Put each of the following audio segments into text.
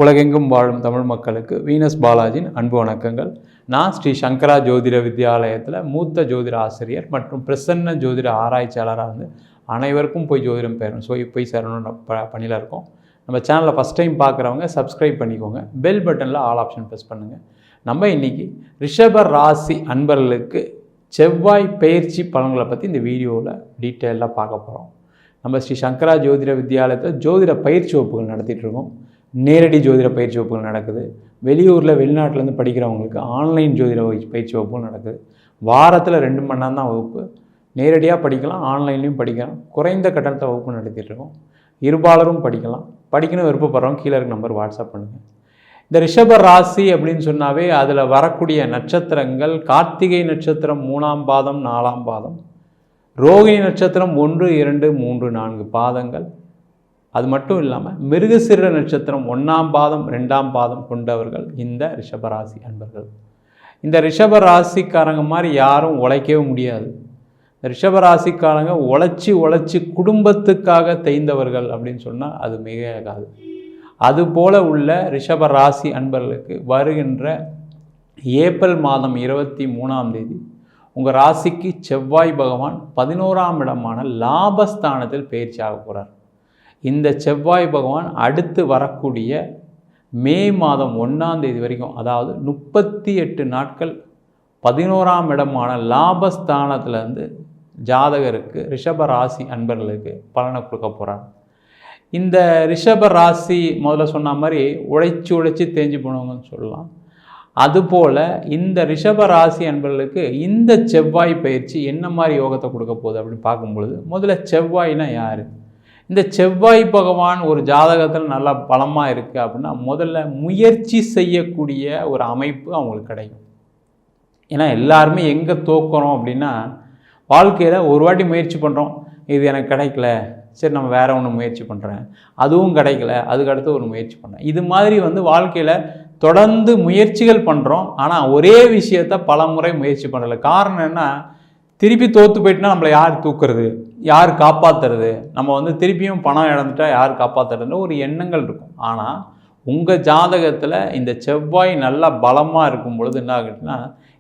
உலகெங்கும் வாழும் தமிழ் மக்களுக்கு வீனஸ் பாலாஜியின் அன்பு வணக்கங்கள். நான் ஸ்ரீ சங்கரா ஜோதிட வித்யாலயத்தில் மூத்த ஜோதிட ஆசிரியர் மற்றும் பிரசன்ன ஜோதிட ஆராய்ச்சியாளராக அனைவருக்கும் போய் ஜோதிடம் பெறணும் போய் சேரணும்னு பணியில் இருக்கோம். நம்ம சேனலை ஃபஸ்ட் டைம் பார்க்குறவங்க சப்ஸ்கிரைப் பண்ணிக்கோங்க, பெல் பட்டனில் ஆல் ஆப்ஷன் ப்ரெஸ் பண்ணுங்கள். நம்ம இன்றைக்கி ரிஷப ராசி அன்பர்களுக்கு செவ்வாய் பயிற்சி பலன்களை பற்றி இந்த வீடியோவில் டீட்டெயிலாக பார்க்க போகிறோம். நம்ம ஸ்ரீ சங்கரா ஜோதிட வித்யாலயத்தில் ஜோதிட பயிற்சி வகுப்புகள் நடத்திட்டுருக்கோம். நேரடி ஜோதிட பயிற்சி வகுப்புகள் நடக்குது. வெளியூரில் வெளிநாட்டிலேருந்து படிக்கிறவங்களுக்கு ஆன்லைன் ஜோதிட பயிற்சி வகுப்புகள் நடக்குது. வாரத்தில் 2 மணி நேரம் தான் வகுப்பு. நேரடியாக படிக்கலாம், ஆன்லைன்லேயும் படிக்கலாம். குறைந்த கட்டணத்தை வகுப்பு நடத்திட்டுருக்கோம். இருபாலரும் படிக்கலாம். படிக்கணும் விருப்பப்படுறவங்க கீழே இருக்க நம்பர் வாட்ஸ்அப் பண்ணுங்கள். இந்த ரிஷப ராசி அப்படின்னு சொன்னாவே அதில் வரக்கூடிய நட்சத்திரங்கள் கார்த்திகை நட்சத்திரம் 3ஆம் பாதம் 4ஆம் பாதம், ரோகிணி நட்சத்திரம் 1, 2, 3, 4 பாதங்கள். அது மட்டும் இல்லாமல் மிருகசீரிட நட்சத்திரம் 1ஆம் பாதம் 2ஆம் பாதம் கொண்டவர்கள் இந்த ரிஷபராசி அன்பர்கள். இந்த ரிஷபராசிக்காரங்க மாதிரி யாரும் உழைக்கவே முடியாது. இந்த ரிஷபராசிக்காரங்க உழைச்சி குடும்பத்துக்காக தேய்ந்தவர்கள் அப்படின்னு சொன்னால் அது மிகையாகாது. அதுபோல் உள்ள ரிஷபராசி அன்பர்களுக்கு வருகின்ற ஏப்ரல் மாதம் 23ஆம் தேதி உங்கள் ராசிக்கு செவ்வாய் பகவான் 11ஆம் இடமான லாபஸ்தானத்தில் பயிற்சி ஆக போகிறார். இந்த செவ்வாய் பகவான் அடுத்து வரக்கூடிய மே மாதம் 1ஆம் தேதி வரைக்கும், அதாவது 38 நாட்கள் 11ஆம் இடமான லாபஸ்தானத்திலேருந்து ஜாதகருக்கு ரிஷப ராசி அன்பர்களுக்கு பலனை கொடுக்க போகிறார். இந்த ரிஷப ராசி முதல்ல சொன்ன மாதிரி உழைச்சி தேஞ்சு போனவங்கன்னு சொல்லலாம். அதுபோல் இந்த ரிஷப ராசி அன்பர்களுக்கு இந்த செவ்வாய் பயிற்சி என்ன மாதிரி யோகத்தை கொடுக்க போகுது அப்படின்னு பார்க்கும்பொழுது, முதல்ல செவ்வாய்னா யார்? இந்த செவ்வாய் பகவான் ஒரு ஜாதகத்தில் நல்லா பலமாக இருக்குது அப்படின்னா முதல்ல முயற்சி செய்யக்கூடிய ஒரு அமைப்பு அவங்களுக்கு கிடைக்கும். ஏன்னா எல்லாருமே எங்கே தோக்குறோம் அப்படின்னா, வாழ்க்கையில் ஒரு வாட்டி முயற்சி பண்ணுறோம், இது எனக்கு கிடைக்கல, சரி நம்ம வேறு ஒன்று முயற்சி பண்ணுறேன், அதுவும் கிடைக்கல, அதுக்கடுத்து ஒரு முயற்சி பண்ணுறேன். இது மாதிரி வாழ்க்கையில் தொடர்ந்து முயற்சிகள் பண்ணுறோம். ஆனால் ஒரே விஷயத்தை பல முறை முயற்சி பண்ணலை. காரணம் என்ன? திருப்பி தோற்று போயிட்டுனா நம்மளை யார் தூக்குறது, யார் காப்பாற்றுறது, நம்ம திருப்பியும் பணம் இழந்துட்டா யார் காப்பாற்றுறதுன்னு ஒரு எண்ணங்கள் இருக்கும். ஆனால் உங்கள் ஜாதகத்தில் இந்த செவ்வாய் நல்லா பலமாக இருக்கும் பொழுது என்ன ஆகுதுன்னா,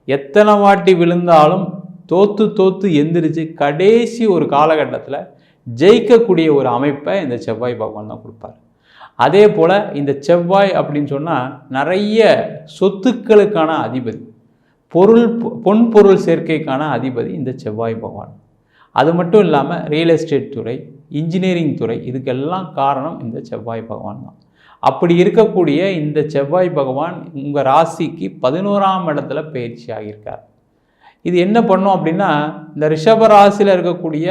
எத்தனை வாட்டி விழுந்தாலும் தோற்று எந்திரிச்சு கடைசி ஒரு காலகட்டத்தில் ஜெயிக்கக்கூடிய ஒரு அமைப்பை இந்த செவ்வாய் பகவான் தான் கொடுப்பார். அதே போல் இந்த செவ்வாய் அப்படின்னு சொன்னால் நிறைய சொத்துக்களுக்கான அதிபதி, பொன்பொருள் சேர்க்கைக்கான அதிபதி இந்த செவ்வாய் பகவான். அது மட்டும் இல்லாமல் ரியல் எஸ்டேட் துறை, இன்ஜினியரிங் துறை, இதுக்கெல்லாம் காரணம் இந்த செவ்வாய் பகவான் தான். அப்படி இருக்கக்கூடிய இந்த செவ்வாய் பகவான் உங்கள் ராசிக்கு 11ஆம் இடத்துல பயிற்சி ஆகியிருக்கார். இது என்ன பண்ணும் அப்படின்னா, இந்த ரிஷப ராசியில் இருக்கக்கூடிய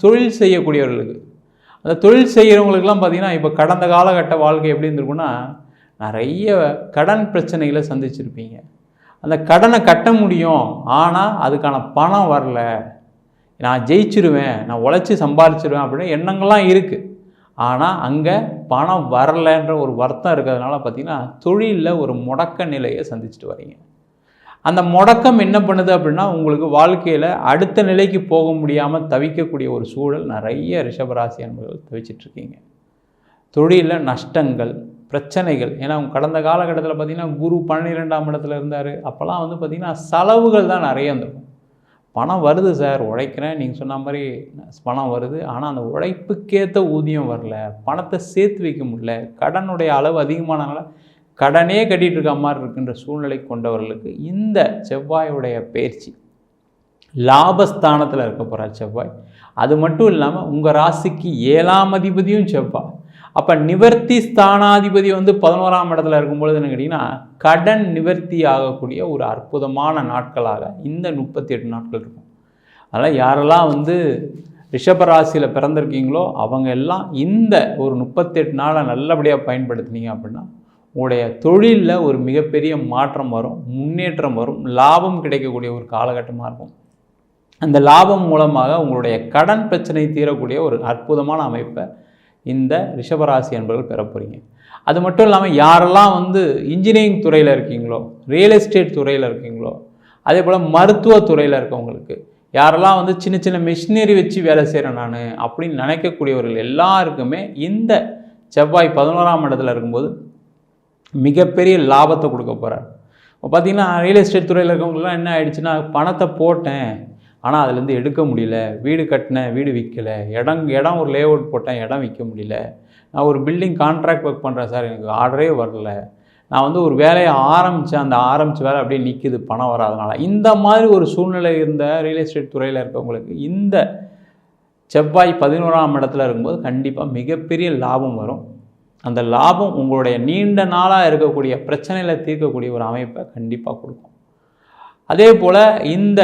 தொழில் செய்யக்கூடியவர்களுக்கு, அந்த தொழில் செய்கிறவங்களுக்கெல்லாம் பார்த்திங்கன்னா, இப்போ கடந்த காலகட்ட வாழ்க்கை எப்படி இருந்திருக்குன்னா, நிறைய கடன் பிரச்சனைகளை சந்திச்சிருப்பீங்க. அந்த கடனை கட்ட முடியும், ஆனால் அதுக்கான பணம் வரல, நான் ஜெயிச்சிருவேன், நான் உழைச்சி சம்பாதிச்சிருவேன் அப்படின்னு எண்ணங்கள்லாம் இருக்குது. ஆனால் அங்கே பணம் வரலைன்ற ஒரு வருத்தம் இருக்கிறதுனால பார்த்திங்கன்னா தொழிலில் ஒரு முடக்க நிலையை சந்திச்சுட்டு வரீங்க. அந்த முடக்கம் என்ன பண்ணுது அப்படின்னா, உங்களுக்கு வாழ்க்கையில் அடுத்த நிலைக்கு போக முடியாமல் தவிக்கக்கூடிய ஒரு சூழல் நிறைய ரிஷபராசி அன்பர்கள் தவிச்சிட்ருக்கீங்க. தொழிலில் நஷ்டங்கள், பிரச்சனைகள். ஏன்னா கடந்த காலகட்டத்தில் பார்த்திங்கன்னா குரு 12ஆம் இடத்துல இருந்தார். அப்போல்லாம் பார்த்திங்கன்னா செலவுகள் தான் நிறைய இருந்திருக்கும். பணம் வருது சார், உழைக்கிறேன், நீங்கள் சொன்ன மாதிரி பணம் வருது, ஆனால் அந்த உழைப்புக்கேற்ற ஊதியம் வரல, பணத்தை சேர்த்து வைக்க முடியல, கடனுடைய அளவு அதிகமானால கடனே கட்டிகிட்டு இருக்க மாதிரி இருக்கின்ற சூழ்நிலை கொண்டவர்களுக்கு இந்த செவ்வாயுடைய பயிற்சி லாபஸ்தானத்தில் இருக்க போகிறார் செவ்வாய். அது மட்டும் இல்லாமல் உங்கள் ராசிக்கு 7ஆம் அதிபதியும் செவ்வாய். அப்போ நிவர்த்தி ஸ்தானாதிபதி 11ஆம் இடத்துல இருக்கும்பொழுது என்ன கேட்டிங்கன்னா, கடன் நிவர்த்தி ஆகக்கூடிய ஒரு அற்புதமான நாட்களாக இந்த 38 நாட்கள் இருக்கும். அதனால் யாரெல்லாம் ரிஷபராசியில் பிறந்திருக்கீங்களோ அவங்க எல்லாம் இந்த ஒரு 38 நாளை நல்லபடியாக பயன்படுத்தினீங்க அப்படின்னா உங்களுடைய தொழிலில் ஒரு மிகப்பெரிய மாற்றம் வரும், முன்னேற்றம் வரும், லாபம் கிடைக்கக்கூடிய ஒரு காலகட்டமாக இருக்கும். அந்த லாபம் மூலமாக உங்களுடைய கடன் பிரச்சனை தீரக்கூடிய ஒரு அற்புதமான அமைப்பை இந்த ரிஷபராசி என்பவர்கள் பெற போகிறீங்க. அது மட்டும் இல்லாமல் யாரெல்லாம் இன்ஜினியரிங் துறையில் இருக்கீங்களோ, ரியல் எஸ்டேட் துறையில் இருக்கீங்களோ, அதே போல் மருத்துவ துறையில் இருக்கவங்களுக்கு, யாரெல்லாம் சின்ன மிஷினரி வச்சு வேலை செய்கிறேன் நான் அப்படின்னு நினைக்கக்கூடியவர்கள் எல்லாருக்குமே இந்த செவ்வாய் 11ஆம் இடத்துல இருக்கும்போது மிகப்பெரிய லாபத்தை கொடுக்க போகிறார். இப்போ பார்த்தீங்கன்னா ரியல் எஸ்டேட் துறையில் இருக்கவங்களுக்குலாம் என்ன ஆகிடுச்சுன்னா, பணத்தை போட்டேன் ஆனால் அதுலேருந்து எடுக்க முடியல, வீடு கட்டினேன் வீடு விற்கலை, இடம் ஒரு லே அவுட் போட்டேன் இடம் விற்க முடியல, நான் ஒரு பில்டிங் கான்ட்ராக்ட் ஒர்க் பண்ணுறேன் சார் எனக்கு ஆர்டரே வரல, நான் வந்து ஒரு வேலையை ஆரம்பித்தேன் அந்த ஆரம்பித்த வேலை அப்படியே நிற்கிது பணம் வராதனால. இந்த மாதிரி ஒரு சூழ்நிலை இருந்த ரியல் எஸ்டேட் துறையில் இருக்கவங்களுக்கு இந்த செவ்வாய் 11ஆம் இடத்துல இருக்கும்போது கண்டிப்பாக மிகப்பெரிய லாபம் வரும். அந்த லாபம் உங்களுடைய நீண்ட நாளாக இருக்கக்கூடிய பிரச்சனைகளை தீர்க்கக்கூடிய ஒரு அமைப்பை கண்டிப்பாக கொடுக்கும். அதே போல் இந்த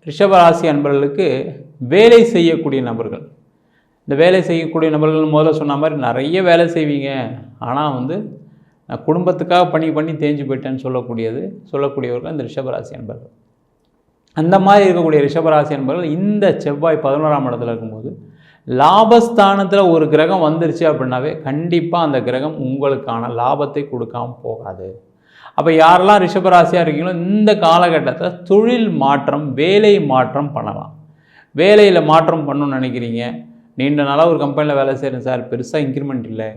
ரிஷபராசி அன்பர்களுக்கு வேலை செய்யக்கூடிய நபர்கள், இந்த வேலை செய்யக்கூடிய நபர்கள் முதல்ல சொன்ன மாதிரி நிறைய வேலை செய்வீங்க, ஆனால் வந்து நான் குடும்பத்துக்காக பண்ணி தேஞ்சு போயிட்டேன்னு சொல்லக்கூடியவர்கள் இந்த ரிஷபராசி அன்பர்கள். அந்த மாதிரி இருக்கக்கூடிய ரிஷபராசி அன்பர்கள் இந்த செவ்வாய் 11ஆம் இடத்துல இருக்கும்போது லாபஸ்தானத்தில் ஒரு கிரகம் வந்துருச்சு அப்படின்னாவே கண்டிப்பாக அந்த கிரகம் உங்களுக்கான லாபத்தை கொடுக்காமல் போகாது. அப்போ யாரெல்லாம் ரிஷபராசியாக இருக்கீங்களோ இந்த காலகட்டத்தில் தொழில் மாற்றம் வேலை மாற்றம் பண்ணலாம். வேலையில் மாற்றம் பண்ணணும்னு நினைக்கிறீங்க, நீண்ட நாளாக ஒரு கம்பெனியில் வேலை செய்கிறேன் சார், பெருசாக இன்க்ரிமெண்ட் இல்லை,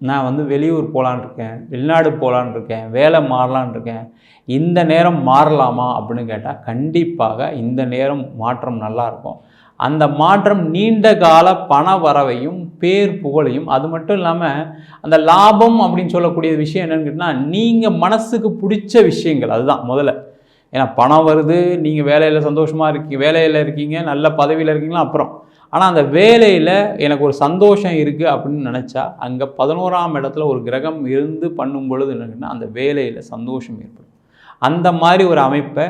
நான் வந்து வெளியூர் போகலான் இருக்கேன், வெளிநாடு போகலான் இருக்கேன், வேலை மாறலான் இருக்கேன், இந்த நேரம் மாறலாமா அப்படின்னு கேட்டால் கண்டிப்பாக இந்த நேரம் மாற்றம் நல்லாயிருக்கும். அந்த மாற்றம் நீண்ட கால பண வரவையும் பேர் புகழையும், அது மட்டும் இல்லாமல் அந்த லாபம் அப்படின்னு சொல்லக்கூடிய விஷயம் என்னென்னு கேட்டால் நீங்கள் மனசுக்கு பிடிச்ச விஷயங்கள் அதுதான் முதல்ல. ஏன்னா பணம் வருது, நீங்கள் வேலையில் சந்தோஷமாக இருக்கீங்க, வேலையில் இருக்கீங்க, நல்ல பதவியில் இருக்கீங்களா அப்புறம், ஆனால் அந்த வேலையில் எனக்கு ஒரு சந்தோஷம் இருக்குது அப்படின்னு நினச்சா அங்கே 11ஆம் இடத்துல ஒரு கிரகம் இருந்து பண்ணும் பொழுது என்னன்னா அந்த வேலையில் சந்தோஷம் ஏற்படும். அந்த மாதிரி ஒரு அமைப்பை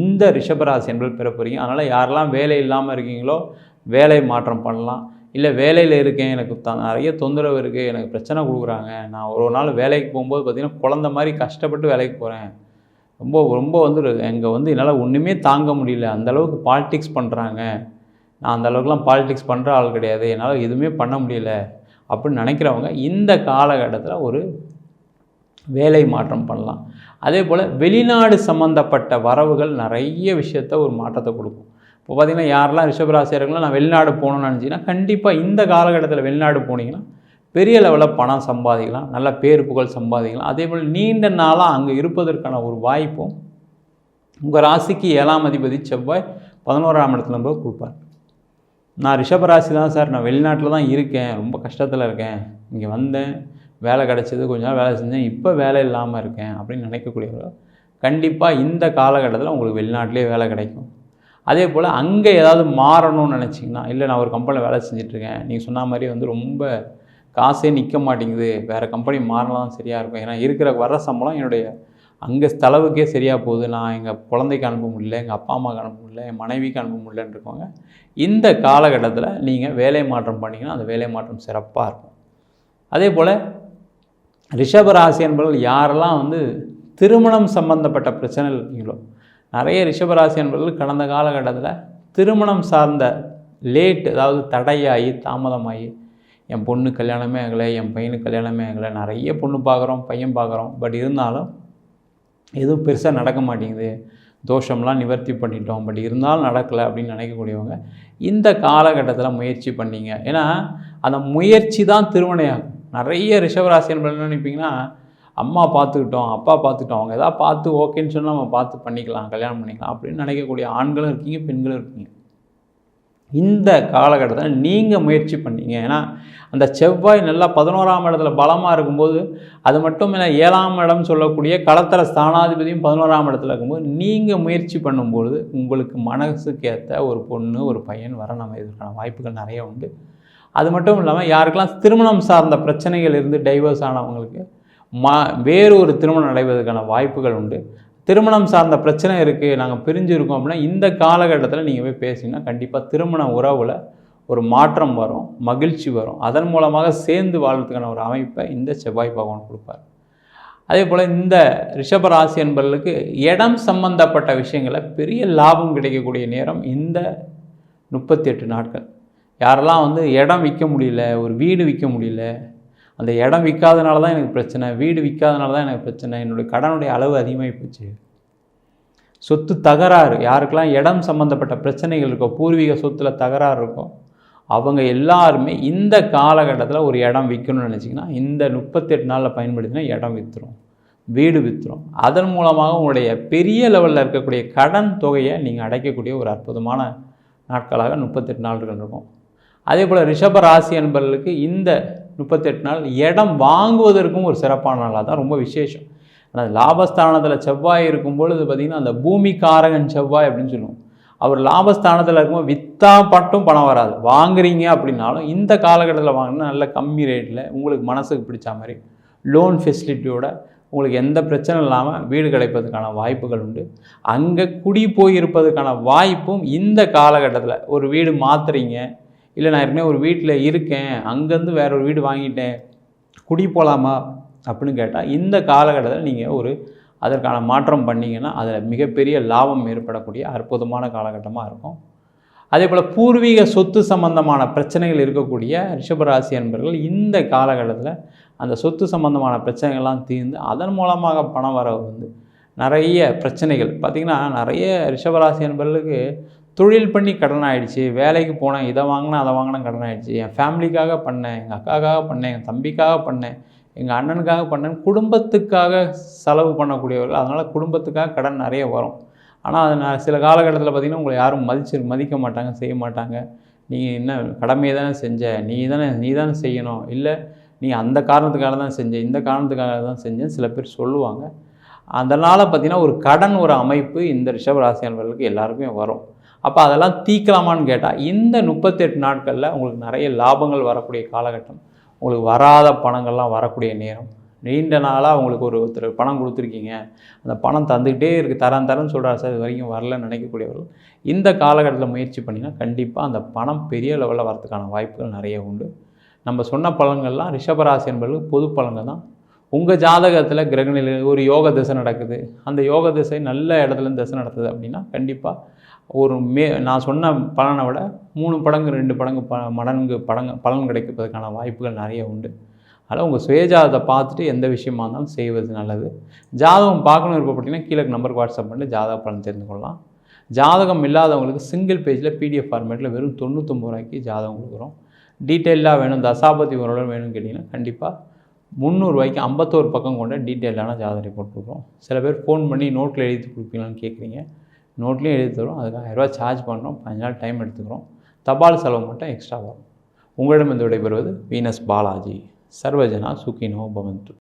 இந்த ரிஷபராசி என்பது பெற போகிறீங்க. அதனால் யாரெல்லாம் வேலை இல்லாமல் இருக்கீங்களோ வேலை மாற்றம் பண்ணலாம். இல்லை வேலையில் இருக்கேன், எனக்கு நிறைய தொந்தரவு இருக்குது, எனக்கு பிரச்சனை கொடுக்குறாங்க, நான் ஒரு நாள் வேலைக்கு போகும்போது பார்த்திங்கன்னா குழந்த மாதிரி கஷ்டப்பட்டு வேலைக்கு போகிறேன், ரொம்ப வந்து எங்கே வந்து என்னால் ஒன்றுமே தாங்க முடியல, அந்தளவுக்கு பாலிடிக்ஸ் பண்ணுறாங்க, நான் அந்த அளவுக்குலாம் பாலிடிக்ஸ் பண்ணுற ஆள் கிடையாது, என்னால் எதுவுமே பண்ண முடியல அப்படின்னு நினைக்கிறவங்க இந்த காலகட்டத்தில் ஒரு வேலை மாற்றம் பண்ணலாம். அதே போல் வெளிநாடு சம்மந்தப்பட்ட வரவுகள் நிறைய விஷயத்த ஒரு மாற்றத்தை கொடுக்கும். இப்போ பார்த்திங்கன்னா யாரெல்லாம் ரிஷபராசியர்கள்லாம் நான் வெளிநாடு போகணும்னு நினச்சிங்கன்னா கண்டிப்பாக இந்த காலகட்டத்தில் வெளிநாடு போனீங்கன்னா பெரிய லெவலில் பணம் சம்பாதிக்கலாம், நல்ல பேர் புகழ் சம்பாதிக்கலாம். அதே போல் நீண்ட நாளாக அங்கே இருப்பதற்கான ஒரு வாய்ப்பும் உங்கள் ராசிக்கு 7ஆம் அதிபதி செவ்வாய் 11ஆம் இடத்துல போய் கொடுப்பார். நான் ரிஷபராசி தான் சார், நான் வெளிநாட்டில் தான் இருக்கேன், ரொம்ப கஷ்டத்தில் இருக்கேன், இங்கே வந்தேன், வேலை கிடச்சிது, கொஞ்ச நாள் வேலை செஞ்சேன், இப்போ வேலை இல்லாமல் இருக்கேன் அப்படின்னு நினைக்கக்கூடியவர்கள் கண்டிப்பாக இந்த காலகட்டத்தில் உங்களுக்கு வெளிநாட்டிலே வேலை கிடைக்கும். அதே போல் அங்கே ஏதாவது மாறணும்னு நினச்சிங்கன்னா, இல்லை நான் ஒரு கம்பெனியில் வேலை செஞ்சிட்ருக்கேன், நீங்கள் சொன்ன மாதிரி வந்து ரொம்ப காசே நிற்க மாட்டேங்குது, வேறு கம்பெனி மாறினா சரியாக இருக்கும், ஏன்னா இருக்கிற வர்ற சம்பளம் என்னுடைய அங்கே செலவுக்கே சரியாக போகுது, நான் எங்கள் குழந்தைக்கு அனுப்ப முடியல, எங்கள் அப்பா அம்மாவுக்கு அனுப்ப முடியல, என் மனைவிக்கு அனுப்ப முடியலன்னு இருக்கவங்க இந்த காலகட்டத்தில் நீங்கள் வேலை மாற்றம் பண்ணிங்கன்னா அந்த வேலை மாற்றம் சிறப்பாக இருக்கும். அதே போல் ரிஷபராசி என்பவர்கள் யாரெல்லாம் வந்து திருமணம் சம்பந்தப்பட்ட பிரச்சனைகள் இருக்கீங்களோ, நிறைய ரிஷபராசி என்பவர்கள் கடந்த காலகட்டத்தில் திருமணம் சார்ந்த லேட், அதாவது தடையாகி தாமதமாகி என் பொண்ணு கல்யாணமே ஆகலை, என் பையனுக்கு கல்யாணமே ஆகலை, நிறைய பொண்ணு பார்க்குறோம் பையன் பார்க்குறோம், பட் இருந்தாலும் எதுவும் பெருசாக நடக்க மாட்டேங்குது, தோஷம்லாம் நிவர்த்தி பண்ணிட்டோம், பட் இருந்தாலும் நடக்கலை அப்படின்னு நினைக்கக்கூடியவங்க இந்த காலகட்டத்தில் முயற்சி பண்ணிங்க. ஏன்னா அந்த முயற்சி தான் திருமணையாகும். நிறைய ரிஷபராசி என்ன நினைப்பீங்கன்னா, அம்மா பார்த்துக்கிட்டோம் அப்பா பார்த்துக்கிட்டோம், அவங்க எதாவது பார்த்து ஓகேன்னு சொன்னால் நம்ம பார்த்து பண்ணிக்கலாம், கல்யாணம் பண்ணிக்கலாம் அப்படின்னு நினைக்கக்கூடிய ஆண்களும் இருக்கீங்க, பெண்களும் இருக்கீங்க. இந்த காலகட்டத்தில் நீங்கள் முயற்சி பண்ணீங்க. ஏன்னா அந்த செவ்வாய் நல்லா 11ஆம் இடத்துல பலமாக இருக்கும்போது, அது மட்டும் இல்லை 7ஆம் இடம் சொல்லக்கூடிய களத்திர ஸ்தானாதிபதியும் 11ஆம் இடத்துல இருக்கும்போது நீங்கள் முயற்சி பண்ணும்பொழுது உங்களுக்கு மனசுக்கு ஏற்ற ஒரு பொண்ணு ஒரு பையன் வர நம்ம இதற்கான வாய்ப்புகள் நிறைய உண்டு. அது மட்டும் இல்லாமல் யாருக்கெல்லாம் திருமணம் சார்ந்த பிரச்சனைகள் இருந்து டைவர்ஸ் ஆனவங்களுக்கு வேறு ஒரு திருமணம் நடைபெறுவதற்கான வாய்ப்புகள் உண்டு. திருமணம் சார்ந்த பிரச்சனை இருக்குது, நாங்கள் பிரிஞ்சுருக்கோம் அப்படின்னா இந்த காலகட்டத்தில் நீங்கள் போய் பேசிங்கன்னா கண்டிப்பாக திருமண உறவில் ஒரு மாற்றம் வரும், மகிழ்ச்சி வரும். அதன் மூலமாக சேர்ந்து வாழ்றதுக்கான ஒரு அமைப்பை இந்த செவ்வாய் பகவான் கொடுப்பார். அதே போல் இந்த ரிஷபராசி என்பவர்களுக்கு இடம் சம்பந்தப்பட்ட விஷயங்களில் பெரிய லாபம் கிடைக்கக்கூடிய நேரம் இந்த 38 நாட்கள். யாரெல்லாம் வந்து இடம் விற்க முடியல, ஒரு வீடு விற்க முடியல, அந்த இடம் விற்காதனால தான் எனக்கு பிரச்சனை, வீடு விற்காதனால தான் எனக்கு பிரச்சனை, என்னுடைய கடனுடைய அளவு அதிகமாகி போச்சு, சொத்து தகராறு, யாருக்கெல்லாம் இடம் சம்மந்தப்பட்ட பிரச்சனைகள் இருக்கோ, பூர்வீக சொத்தில் தகராறு இருக்கோ அவங்க எல்லாருமே இந்த காலகட்டத்தில் ஒரு இடம் விற்கணும்னு நினச்சிங்கன்னா இந்த 38 நாளில் பயன்படுத்தினா இடம் விற்றுரும், வீடு விற்றுரும். அதன் மூலமாக உங்களுடைய பெரிய லெவலில் இருக்கக்கூடிய கடன் தொகையை நீங்கள் அடைக்கக்கூடிய ஒரு அற்புதமான நாட்களாக 38 நாட்கள் இருக்கும். அதே போல் ரிஷப ராசி அன்பர்களுக்கு இந்த 38 நாள் இடம் வாங்குவதற்கும் ஒரு சிறப்பான நாளாக தான், ரொம்ப விசேஷம். ஆனால் லாபஸ்தானத்தில் செவ்வாய் இருக்கும்பொழுது பார்த்திங்கன்னா அந்த பூமிக்காரகன் செவ்வாய் அப்படின்னு சொல்லுவோம். அவர் லாபஸ்தானத்தில் இருக்கும்போது விற்றா மட்டும் பணம் வராது. வாங்குறீங்க அப்படின்னாலும் இந்த காலகட்டத்தில் வாங்கினா நல்ல கம்மி ரேட்டில் உங்களுக்கு மனசுக்கு பிடிச்ச மாதிரி லோன் ஃபெசிலிட்டியோட உங்களுக்கு எந்த பிரச்சனை இல்லாமல் வீடு கிடைப்பதுக்கான வாய்ப்புகள் உண்டு. அங்கே குடி போயிருப்பதுக்கான வாய்ப்பும் இந்த காலகட்டத்தில், ஒரு வீடு மாற்றுறீங்க, இல்லை நான் ஏற்கனவே ஒரு வீட்டில் இருக்கேன், அங்கேருந்து வேற ஒரு வீடு வாங்கிட்டேன், குடி போகலாமா அப்படின்னு கேட்டால் இந்த காலகட்டத்தில் நீங்கள் அதற்கான மாற்றம் பண்ணிங்கன்னா அதில் மிகப்பெரிய லாபம் ஏற்படக்கூடிய அற்புதமான காலகட்டமாக இருக்கும். அதே போல் பூர்வீக சொத்து சம்பந்தமான பிரச்சனைகள் இருக்கக்கூடிய ரிஷபராசி அன்பர்கள் இந்த காலகட்டத்தில் அந்த சொத்து சம்பந்தமான பிரச்சனைகள்லாம் தீர்ந்து அதன் மூலமாக பணம் வரவு நிறைய பிரச்சனைகள் பார்த்திங்கன்னா, நிறைய ரிஷபராசி அன்பர்களுக்கு தொழில் பண்ணி கடன் ஆகிடுச்சு, வேலைக்கு போனேன், இதை வாங்கினேன் அதை வாங்கினேன் கடன் ஆகிடுச்சு, என் ஃபேமிலிக்காக பண்ணேன், எங்கள் அக்காக்காக பண்ணேன், என் தம்பிக்காக பண்ணேன், எங்கள் அண்ணனுக்காக பண்ணேன், குடும்பத்துக்காக செலவு பண்ணக்கூடியவர்கள். அதனால் குடும்பத்துக்காக கடன் நிறைய வரும். ஆனால் அது சில காலகட்டத்தில் பார்த்திங்கன்னா உங்களை யாரும் மதிக்க மாட்டாங்க, செய்ய மாட்டாங்க. நீ என்ன கடமையை தானே செஞ்ச, நீ தானே செய்யணும், இல்லை நீ அந்த காரணத்துக்காக தான் செஞ்ச, இந்த காரணத்துக்காக தான் செஞ்சேன்னு சில பேர் சொல்லுவாங்க. அதனால் பார்த்திங்கன்னா ஒரு கடன் ஒரு அமைப்பு இந்த ரிஷபராசி அன்பர்களுக்கு எல்லாருக்குமே வரும். அப்போ அதெல்லாம் தீர்க்கலாமான்னு கேட்டால் இந்த 38 நாட்களில் உங்களுக்கு நிறைய லாபங்கள் வரக்கூடிய காலகட்டம், உங்களுக்கு வராத பணங்கள்லாம் வரக்கூடிய நேரம். நீண்ட நாளாக உங்களுக்கு ஒருத்தர் பணம் கொடுத்துருக்கீங்க, அந்த பணம் தந்துக்கிட்டே இருக்குது, தரேன்னு சொல்கிறார் சார், இது வரைக்கும் வரலன்னு நினைக்கக்கூடியவர்கள் இந்த காலகட்டத்தில் முயற்சி பண்ணிங்கன்னா கண்டிப்பாக அந்த பணம் பெரிய லெவலில் வரதுக்கான வாய்ப்புகள் நிறைய உண்டு. நம்ம சொன்ன பலன்கள்லாம் ரிஷபராசி என்பவர்களுக்கு பொது பலன்கள் தான். உங்கள் ஜாதகத்தில் கிரகநிலை ஒரு யோக திசை நடக்குது, அந்த யோக திசை நல்ல இடத்துலேருந்து திசை நடத்துது அப்படின்னா கண்டிப்பாக நான் சொன்ன பலனை விட 3 மடங்கு 2 மடங்கு பலன் கிடைப்பதற்கான வாய்ப்புகள் நிறைய உண்டு. அதனால் உங்கள் சுயஜாதத்தை பார்த்துட்டு எந்த விஷயமா இருந்தாலும் செய்வது நல்லது. ஜாதகம் பார்க்கணும் விருப்பப்பட்டீங்கன்னா கீழே நம்பருக்கு வாட்ஸ்அப் பண்ணி ஜாதக பலன் தெரிந்து கொள்ளலாம். ஜாதகம் இல்லாதவங்களுக்கு சிங்கிள் பேஜில் பிடிஎஃப் ஃபார்மேட்டில் வெறும் 99 ரூபாய்க்கு ஜாதகம் கொடுக்குறோம். டீட்டெயிலாக வேணும், தசாபதி உறவுடன் வேணும்னு கேட்டிங்கன்னா கண்டிப்பாக 300 ரூபாய்க்கு 51 பக்கம் கொண்ட டீட்டெயிலான ஜாதக ரிப்போர்ட் கொடுக்குறோம். சில பேர் ஃபோன் பண்ணி நோட்டில் எழுதி கொடுப்பீங்களான்னு கேட்குறீங்க. நோட்லேயும் எழுதி தரும், அதுக்கு 1000 ரூபா சார்ஜ் பண்ணுறோம், 15 நாள் டைம் எடுத்துக்கிறோம். தபால் செலவு மட்டும் எக்ஸ்ட்ரா வரும். உங்களிடம் இந்த விடைபெறுவது வீனஸ் பாலாஜி. சர்வஜனா சுகினோ பவந்து.